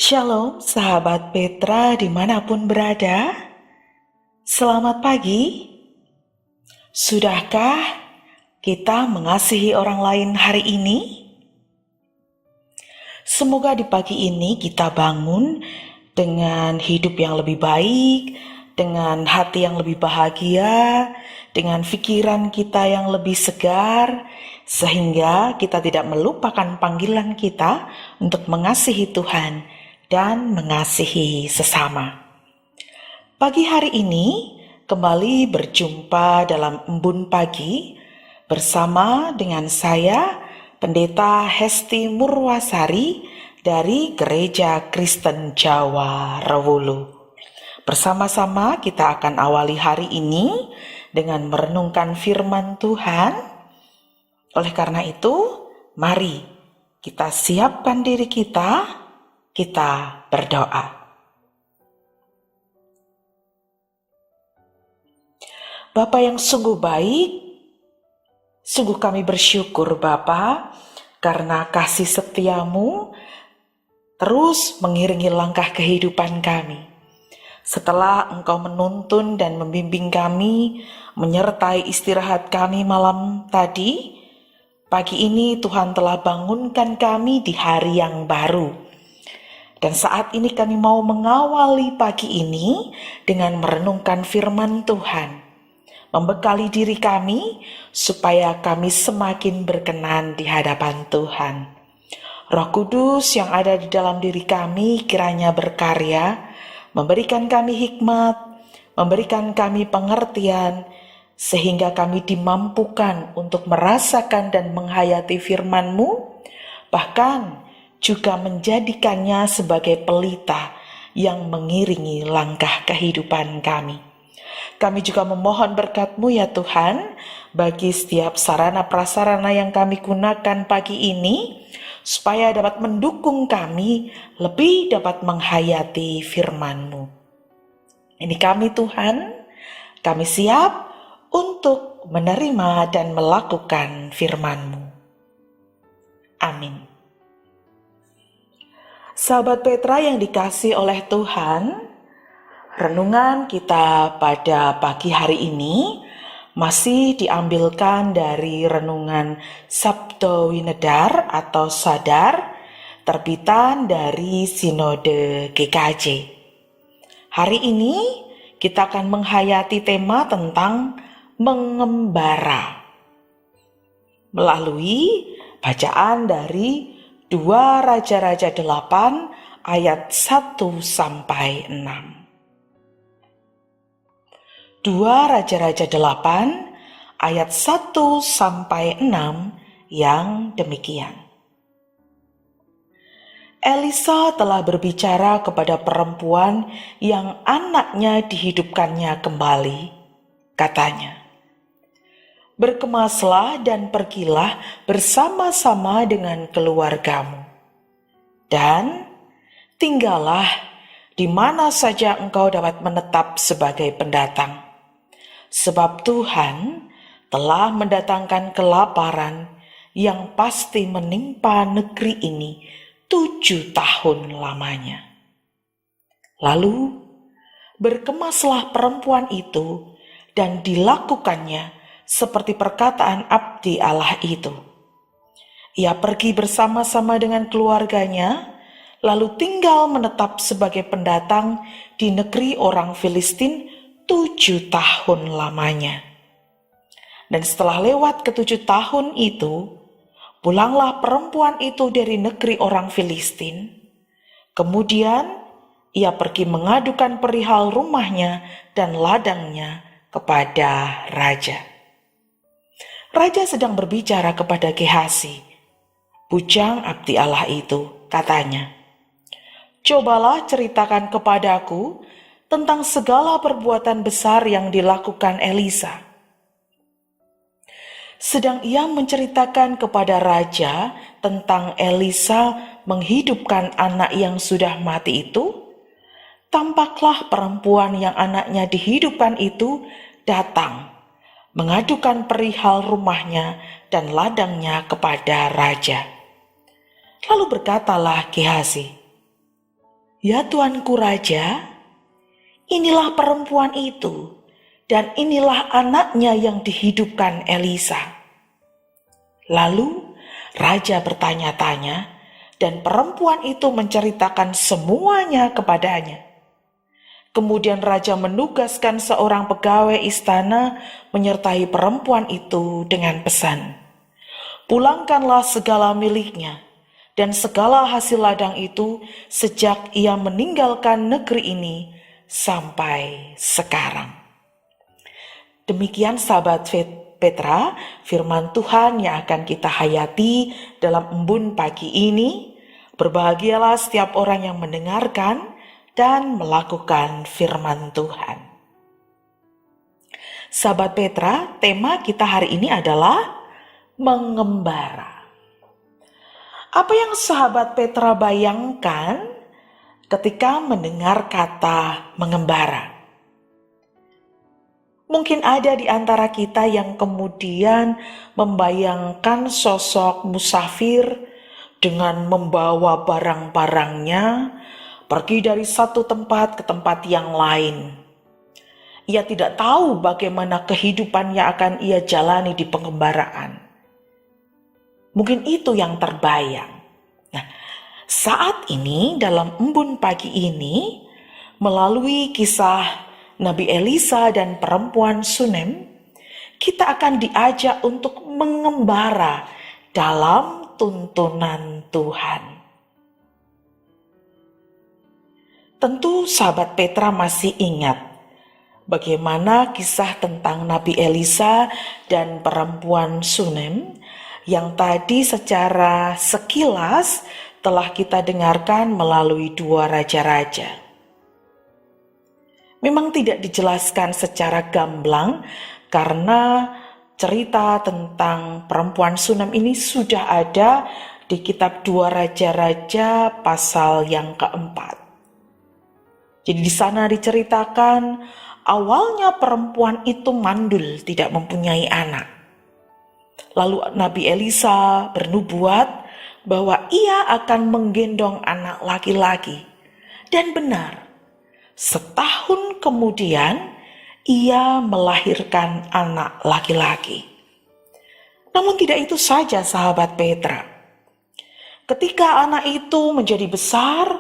Shalom sahabat Petra dimanapun berada. Selamat pagi. Sudahkah kita mengasihi orang lain hari ini? Semoga di pagi ini kita bangun dengan hidup yang lebih baik, dengan hati yang lebih bahagia, dengan pikiran kita yang lebih segar, sehingga kita tidak melupakan panggilan kita untuk mengasihi Tuhan dan mengasihi sesama. Pagi hari ini kembali berjumpa dalam Embun Pagi bersama dengan saya, Pendeta Hesti Murwasari dari Gereja Kristen Jawa Rewulu. Bersama-sama kita akan awali hari ini dengan merenungkan firman Tuhan. Oleh karena itu, mari kita siapkan diri kita berdoa. Bapa yang sungguh baik, sungguh kami bersyukur Bapa, karena kasih setiamu terus mengiringi langkah kehidupan kami. Setelah Engkau menuntun dan membimbing kami, menyertai istirahat kami malam tadi, pagi ini Tuhan telah bangunkan kami di hari yang baru. Dan saat ini kami mau mengawali pagi ini dengan merenungkan firman Tuhan. Membekali diri kami supaya kami semakin berkenan di hadapan Tuhan. Roh Kudus yang ada di dalam diri kami kiranya berkarya, memberikan kami hikmat, memberikan kami pengertian, sehingga kami dimampukan untuk merasakan dan menghayati firman-Mu, bahkan juga menjadikannya sebagai pelita yang mengiringi langkah kehidupan kami. Kami juga memohon berkat-Mu ya Tuhan, bagi setiap sarana prasarana yang kami gunakan pagi ini, supaya dapat mendukung kami lebih dapat menghayati firman-Mu. Ini kami Tuhan, kami siap untuk menerima dan melakukan firman-Mu. Amin. Sahabat Petra yang dikasihi oleh Tuhan, renungan kita pada pagi hari ini masih diambilkan dari renungan Sabdo Winedar atau Sadar, terbitan dari Sinode GKJ. Hari ini kita akan menghayati tema tentang mengembara melalui bacaan dari 2 Raja-Raja 8 ayat 1 sampai 6. 2 Raja-Raja 8 ayat 1 sampai 6 yang demikian. Elisa telah berbicara kepada perempuan yang anaknya dihidupkannya kembali. Katanya, "Berkemaslah dan pergilah bersama-sama dengan keluargamu, dan tinggallah di mana saja engkau dapat menetap sebagai pendatang. Sebab Tuhan telah mendatangkan kelaparan yang pasti menimpa negeri ini 7 tahun lamanya." Lalu berkemaslah perempuan itu dan dilakukannya seperti perkataan abdi Allah itu. Ia pergi bersama-sama dengan keluarganya, lalu tinggal menetap sebagai pendatang di negeri orang Filistin 7 tahun lamanya. Dan setelah lewat ke-7 tahun itu, pulanglah perempuan itu dari negeri orang Filistin. Kemudian ia pergi mengadukan perihal rumahnya dan ladangnya kepada raja. Raja sedang berbicara kepada Gehasi, bujang abdi Allah itu. Katanya, "Cobalah ceritakan kepadaku tentang segala perbuatan besar yang dilakukan Elisa." Sedang ia menceritakan kepada raja tentang Elisa menghidupkan anak yang sudah mati itu, tampaklah perempuan yang anaknya dihidupkan itu datang mengadukan perihal rumahnya dan ladangnya kepada raja. Lalu berkatalah Gehasi, "Ya Tuanku Raja, inilah perempuan itu, dan inilah anaknya yang dihidupkan Elisa." Lalu raja bertanya-tanya, dan perempuan itu menceritakan semuanya kepadanya. Kemudian raja menugaskan seorang pegawai istana menyertai perempuan itu dengan pesan, "Pulangkanlah segala miliknya dan segala hasil ladang itu sejak ia meninggalkan negeri ini sampai sekarang." Demikian sahabat Petra, firman Tuhan yang akan kita hayati dalam embun pagi ini. Berbahagialah setiap orang yang mendengarkan dan melakukan firman Tuhan. Sahabat Petra, tema kita hari ini adalah mengembara. Apa yang sahabat Petra bayangkan ketika mendengar kata mengembara? Mungkin ada di antara kita yang kemudian membayangkan sosok musafir dengan membawa barang-barangnya, pergi dari satu tempat ke tempat yang lain. Ia tidak tahu bagaimana kehidupan yang akan ia jalani di pengembaraan. Mungkin itu yang terbayang. Nah, saat ini dalam embun pagi ini, melalui kisah Nabi Elisa dan perempuan Sunem, kita akan diajak untuk mengembara dalam tuntunan Tuhan. Tentu sahabat Petra masih ingat bagaimana kisah tentang Nabi Elisa dan perempuan Sunem yang tadi secara sekilas telah kita dengarkan melalui dua raja-raja. Memang tidak dijelaskan secara gamblang karena cerita tentang perempuan Sunem ini sudah ada di kitab dua raja-raja pasal yang keempat. Jadi di sana diceritakan awalnya perempuan itu mandul, tidak mempunyai anak. Lalu Nabi Elisa bernubuat bahwa ia akan menggendong anak laki-laki. Dan benar, setahun kemudian ia melahirkan anak laki-laki. Namun tidak itu saja sahabat Petra. Ketika anak itu menjadi besar,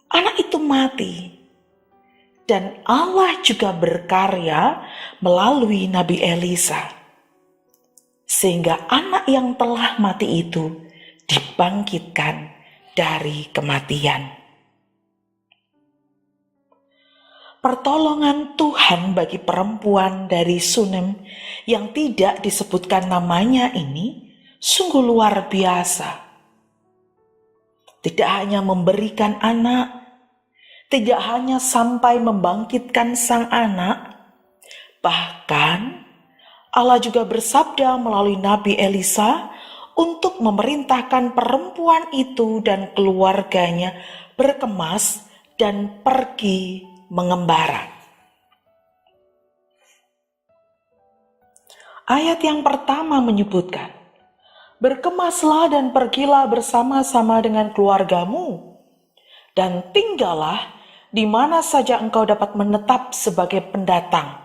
anak itu mati. Dan Allah juga berkarya melalui Nabi Elisa. Sehingga anak yang telah mati itu dibangkitkan dari kematian. Pertolongan Tuhan bagi perempuan dari Sunem yang tidak disebutkan namanya ini sungguh luar biasa. Tidak hanya memberikan anak, tidak hanya sampai membangkitkan sang anak, bahkan Allah juga bersabda melalui Nabi Elisa untuk memerintahkan perempuan itu dan keluarganya berkemas dan pergi mengembara. Ayat yang pertama menyebutkan, "Berkemaslah dan pergilah bersama-sama dengan keluargamu, dan tinggallah di mana saja engkau dapat menetap sebagai pendatang,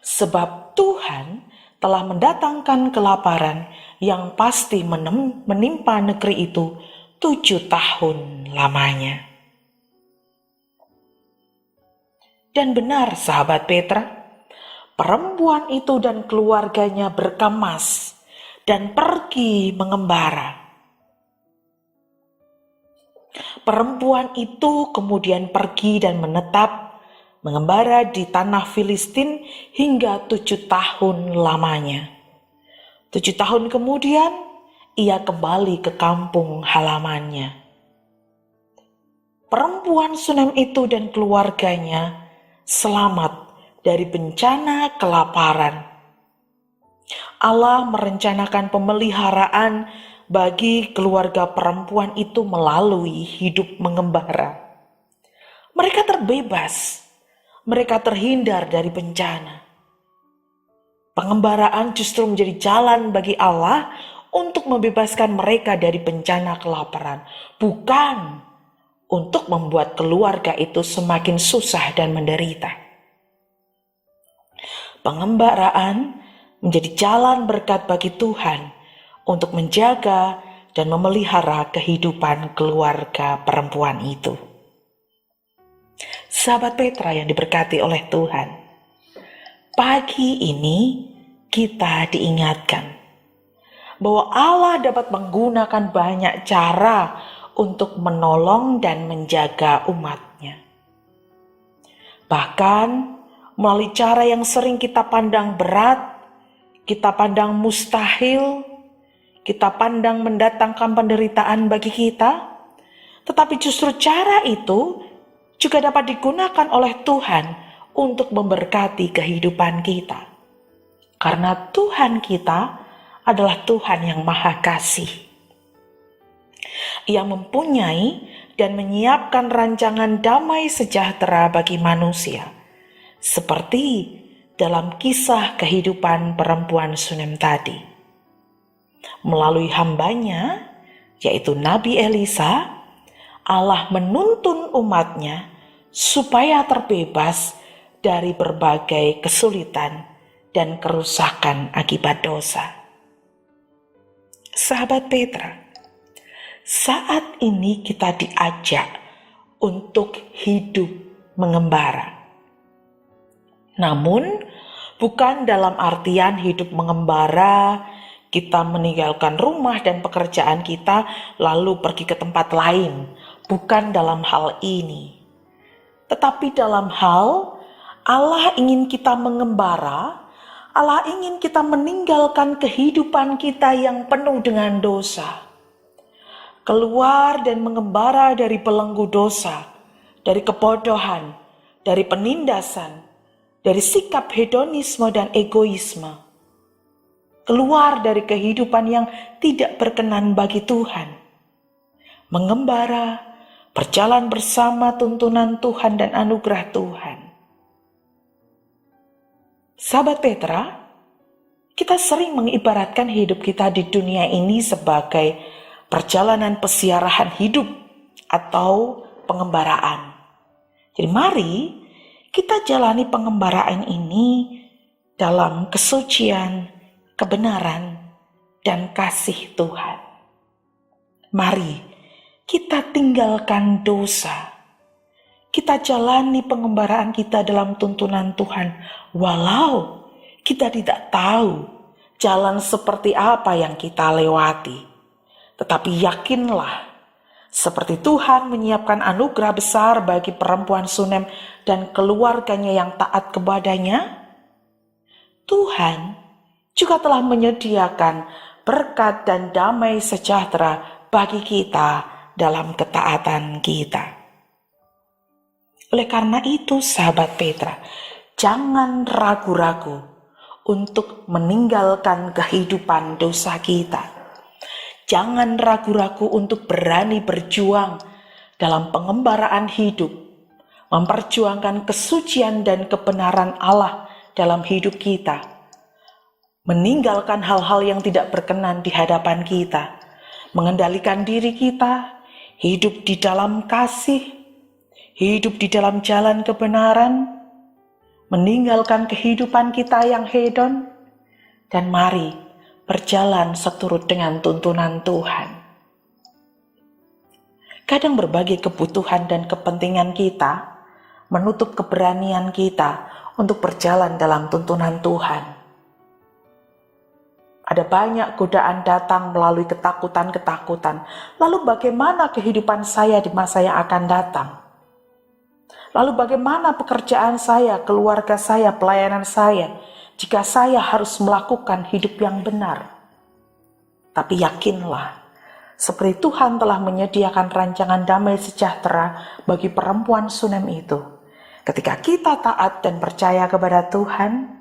sebab Tuhan telah mendatangkan kelaparan yang pasti menimpa negeri itu 7 tahun lamanya." Dan benar sahabat Petra, perempuan itu dan keluarganya berkemas dan pergi mengembara. Perempuan itu kemudian pergi dan menetap mengembara di tanah Filistin hingga 7 tahun lamanya. 7 tahun kemudian ia kembali ke kampung halamannya. Perempuan Sunem itu dan keluarganya selamat dari bencana kelaparan. Allah merencanakan pemeliharaan bagi keluarga perempuan itu melalui hidup mengembara. Mereka terbebas, mereka terhindar dari bencana. Pengembaraan justru menjadi jalan bagi Allah untuk membebaskan mereka dari bencana kelaparan, bukan untuk membuat keluarga itu semakin susah dan menderita. Pengembaraan menjadi jalan berkat bagi Tuhan untuk menjaga dan memelihara kehidupan keluarga perempuan itu. Sahabat Petra yang diberkati oleh Tuhan, pagi ini kita diingatkan bahwa Allah dapat menggunakan banyak cara untuk menolong dan menjaga umatnya. Bahkan melalui cara yang sering kita pandang berat, kita pandang mustahil, kita pandang mendatangkan penderitaan bagi kita, tetapi justru cara itu juga dapat digunakan oleh Tuhan untuk memberkati kehidupan kita. Karena Tuhan kita adalah Tuhan yang Maha Kasih, yang mempunyai dan menyiapkan rancangan damai sejahtera bagi manusia, seperti dalam kisah kehidupan perempuan Sunem tadi. Melalui hambanya, yaitu Nabi Elisa, Allah menuntun umatnya supaya terbebas dari berbagai kesulitan dan kerusakan akibat dosa. Sahabat Petra, saat ini kita diajak untuk hidup mengembara. Namun, bukan dalam artian hidup mengembara, kita meninggalkan rumah dan pekerjaan kita lalu pergi ke tempat lain. Bukan dalam hal ini. Tetapi dalam hal Allah ingin kita mengembara, Allah ingin kita meninggalkan kehidupan kita yang penuh dengan dosa. Keluar dan mengembara dari belenggu dosa, dari kebodohan, dari penindasan, dari sikap hedonisme dan egoisme. Keluar dari kehidupan yang tidak berkenan bagi Tuhan. Mengembara, berjalan bersama tuntunan Tuhan dan anugerah Tuhan. Sahabat Petra, kita sering mengibaratkan hidup kita di dunia ini sebagai perjalanan pesiarahan hidup atau pengembaraan. Jadi mari kita jalani pengembaraan ini dalam kesucian, kebenaran, dan kasih Tuhan. Mari kita tinggalkan dosa. Kita jalani pengembaraan kita dalam tuntunan Tuhan, walau kita tidak tahu jalan seperti apa yang kita lewati. Tetapi yakinlah, seperti Tuhan menyiapkan anugerah besar bagi perempuan Sunem dan keluarganya yang taat kepadanya, Tuhan juga telah menyediakan berkat dan damai sejahtera bagi kita dalam ketaatan kita. Oleh karena itu, sahabat Petra, jangan ragu-ragu untuk meninggalkan kehidupan dosa kita. Jangan ragu-ragu untuk berani berjuang dalam pengembaraan hidup, memperjuangkan kesucian dan kebenaran Allah dalam hidup kita, meninggalkan hal-hal yang tidak berkenan di hadapan kita, mengendalikan diri kita, hidup di dalam kasih, hidup di dalam jalan kebenaran, meninggalkan kehidupan kita yang hedon, dan mari berjalan seturut dengan tuntunan Tuhan. Kadang berbagai kebutuhan dan kepentingan kita menutup keberanian kita untuk berjalan dalam tuntunan Tuhan. Ada banyak godaan datang melalui ketakutan-ketakutan. Lalu bagaimana kehidupan saya di masa yang akan datang? Lalu bagaimana pekerjaan saya, keluarga saya, pelayanan saya, jika saya harus melakukan hidup yang benar? Tapi yakinlah, seperti Tuhan telah menyediakan rancangan damai sejahtera bagi perempuan Sunem itu. Ketika kita taat dan percaya kepada Tuhan,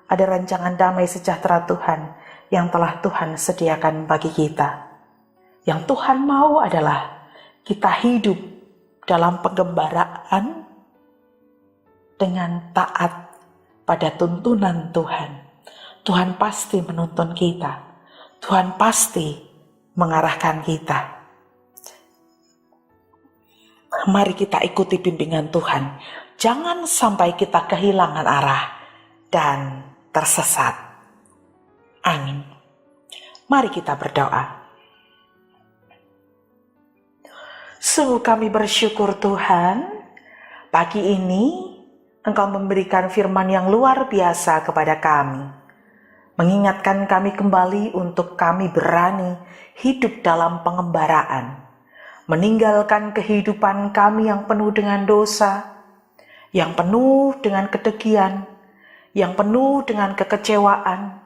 ada rancangan damai sejahtera Tuhan yang telah Tuhan sediakan bagi kita. Yang Tuhan mau adalah kita hidup dalam penggembaraan dengan taat pada tuntunan Tuhan. Tuhan pasti menuntun kita. Tuhan pasti mengarahkan kita. Mari kita ikuti bimbingan Tuhan. Jangan sampai kita kehilangan arah dan tersesat. Amin. Mari kita berdoa. Sungguh kami bersyukur Tuhan, pagi ini Engkau memberikan firman yang luar biasa kepada kami, mengingatkan kami kembali untuk kami berani hidup dalam pengembaraan, meninggalkan kehidupan kami yang penuh dengan dosa, yang penuh dengan kedegian, yang penuh dengan kekecewaan,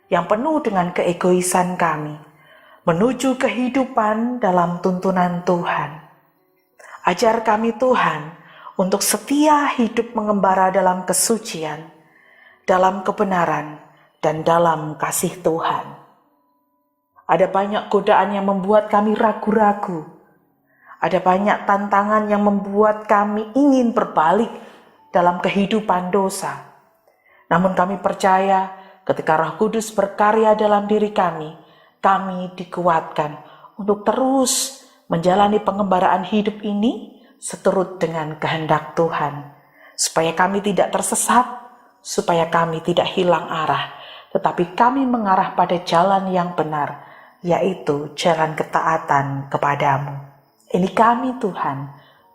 yang penuh dengan keegoisan kami, menuju kehidupan dalam tuntunan Tuhan. Ajar kami Tuhan untuk setia hidup mengembara dalam kesucian, dalam kebenaran, dan dalam kasih Tuhan. Ada banyak godaan yang membuat kami ragu-ragu. Ada banyak tantangan yang membuat kami ingin berbalik dalam kehidupan dosa. Namun kami percaya ketika Roh Kudus berkarya dalam diri kami dikuatkan untuk terus menjalani pengembaraan hidup ini seturut dengan kehendak Tuhan, supaya kami tidak tersesat, supaya kami tidak hilang arah, tetapi kami mengarah pada jalan yang benar, yaitu jalan ketaatan kepadamu. Ini kami Tuhan,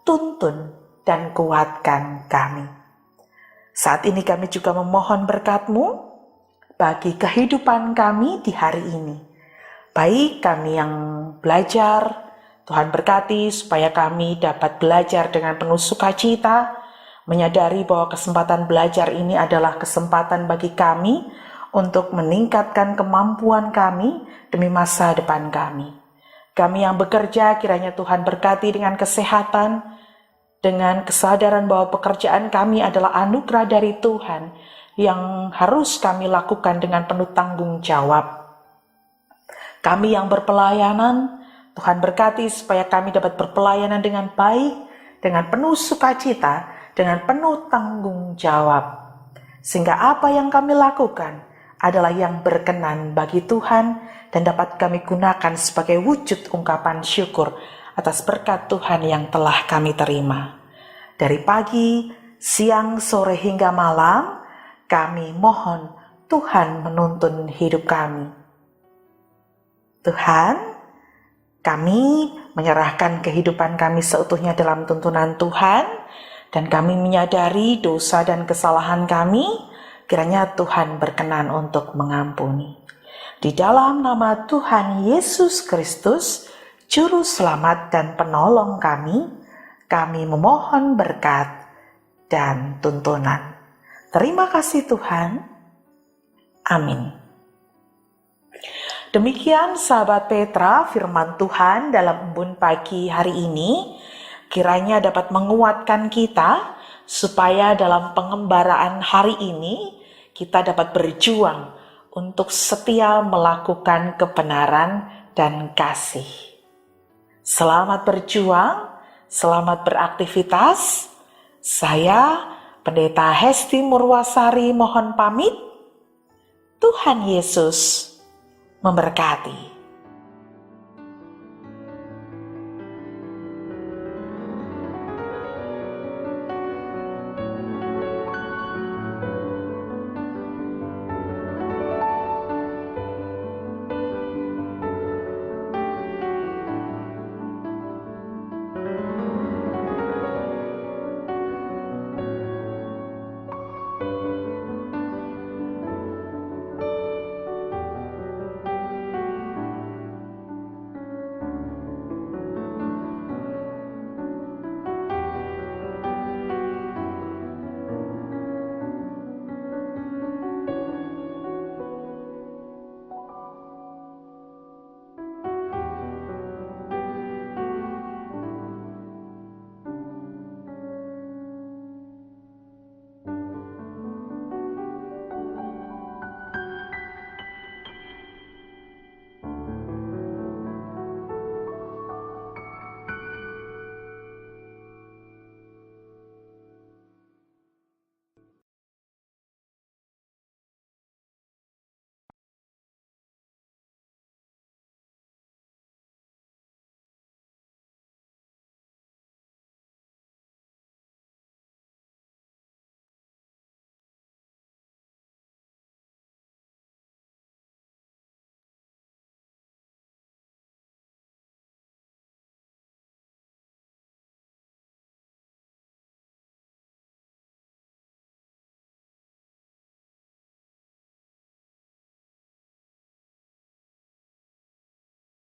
tuntun dan kuatkan kami. Saat ini kami juga memohon berkat-Mu bagi kehidupan kami di hari ini. Baik kami yang belajar, Tuhan berkati supaya kami dapat belajar dengan penuh sukacita, menyadari bahwa kesempatan belajar ini adalah kesempatan bagi kami untuk meningkatkan kemampuan kami demi masa depan kami. Kami yang bekerja, kiranya Tuhan berkati dengan kesehatan, dengan kesadaran bahwa pekerjaan kami adalah anugerah dari Tuhan yang harus kami lakukan dengan penuh tanggung jawab. Kami yang berpelayanan, Tuhan berkati supaya kami dapat berpelayanan dengan baik, dengan penuh sukacita, dengan penuh tanggung jawab. Sehingga apa yang kami lakukan adalah yang berkenan bagi Tuhan dan dapat kami gunakan sebagai wujud ungkapan syukur atas berkat Tuhan yang telah kami terima. Dari pagi, siang, sore hingga malam, kami mohon Tuhan menuntun hidup kami. Tuhan, kami menyerahkan kehidupan kami seutuhnya dalam tuntunan Tuhan, dan kami menyadari dosa dan kesalahan kami, kiranya Tuhan berkenan untuk mengampuni. Di dalam nama Tuhan Yesus Kristus, Juru Selamat dan Penolong kami memohon berkat dan tuntunan. Terima kasih Tuhan. Amin. Demikian sahabat Petra, firman Tuhan dalam embun pagi hari ini kiranya dapat menguatkan kita supaya dalam pengembaraan hari ini kita dapat berjuang untuk setia melakukan kebenaran dan kasih. Selamat berjuang, selamat beraktivitas. Saya Pendeta Hesti Murwasari mohon pamit. Tuhan Yesus memberkati.